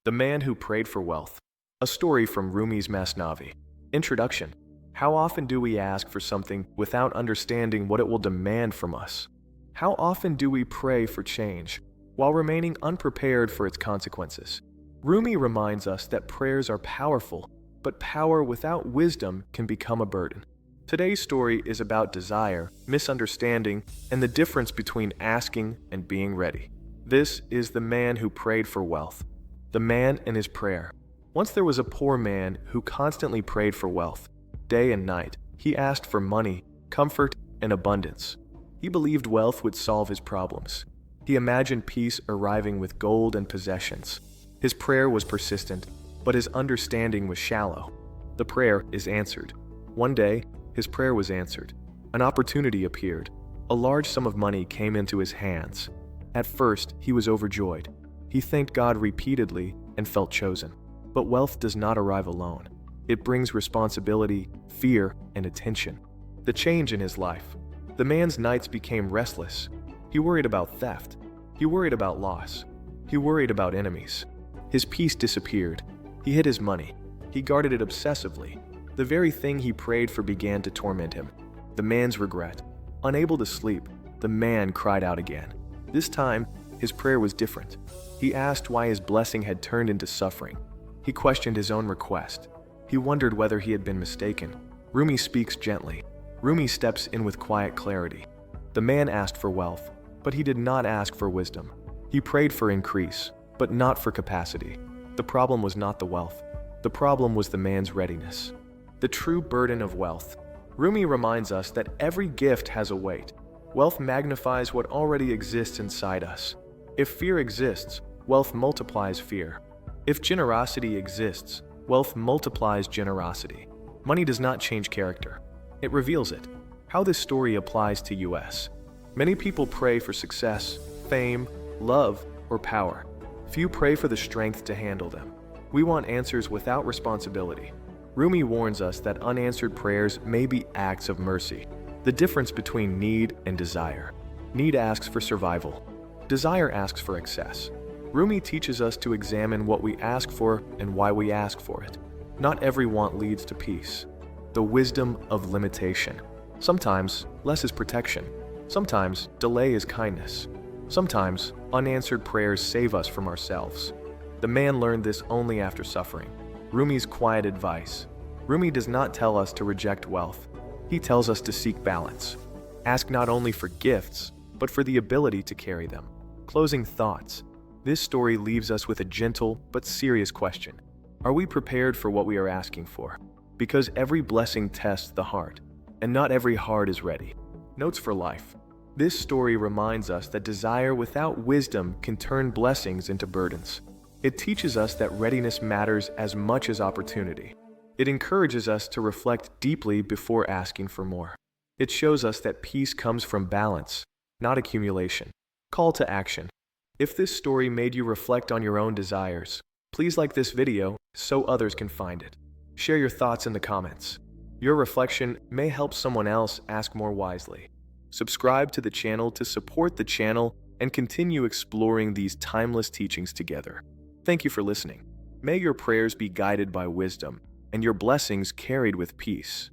The Man Who Prayed for Wealth. A story from Rumi's Masnavi. Introduction. How often do we ask for something without understanding what it will demand from us? How often do we pray for change while remaining unprepared for its consequences? Rumi reminds us that prayers are powerful, but power without wisdom can become a burden. Today's story is about desire, misunderstanding, and the difference between asking and being ready. This is the man who prayed for wealth. The man and his prayer. Once there was a poor man who constantly prayed for wealth. Day and night, he asked for money, comfort, and abundance. He believed wealth would solve his problems. He imagined peace arriving with gold and possessions. His prayer was persistent, but his understanding was shallow. The prayer is answered. One day, his prayer was answered. An opportunity appeared. A large sum of money came into his hands. At first, he was overjoyed. He thanked God repeatedly and felt chosen. But wealth does not arrive alone. It brings responsibility, fear, and attention. The change in his life. The man's nights became restless. He worried about theft. He worried about loss. He worried about enemies. His peace disappeared. He hid his money. He guarded it obsessively. The very thing he prayed for began to torment him. The man's regret. Unable to sleep, the man cried out again. This time, his prayer was different. He asked why his blessing had turned into suffering. He questioned his own request. He wondered whether he had been mistaken. Rumi speaks gently. Rumi steps in with quiet clarity. The man asked for wealth, but he did not ask for wisdom. He prayed for increase, but not for capacity. The problem was not the wealth. The problem was the man's readiness. The true burden of wealth. Rumi reminds us that every gift has a weight. Wealth magnifies what already exists inside us. If fear exists, wealth multiplies fear. If generosity exists, wealth multiplies generosity. Money does not change character. It reveals it. How this story applies to us. Many people pray for success, fame, love, or power. Few pray for the strength to handle them. We want answers without responsibility. Rumi warns us that unanswered prayers may be acts of mercy. The difference between need and desire. Need asks for survival. Desire asks for excess. Rumi teaches us to examine what we ask for and why we ask for it. Not every want leads to peace. The wisdom of limitation. Sometimes, less is protection. Sometimes, delay is kindness. Sometimes, unanswered prayers save us from ourselves. The man learned this only after suffering. Rumi's quiet advice. Rumi does not tell us to reject wealth. He tells us to seek balance. Ask not only for gifts, but for the ability to carry them. Closing thoughts. This story leaves us with a gentle but serious question. Are we prepared for what we are asking for? Because every blessing tests the heart, and not every heart is ready. Notes for life. This story reminds us that desire without wisdom can turn blessings into burdens. It teaches us that readiness matters as much as opportunity. It encourages us to reflect deeply before asking for more. It shows us that peace comes from balance, not accumulation. Call to action. If this story made you reflect on your own desires, please like this video so others can find it. Share your thoughts in the comments. Your reflection may help someone else ask more wisely. Subscribe to the channel to support the channel and continue exploring these timeless teachings together. Thank you for listening. May your prayers be guided by wisdom and your blessings carried with peace.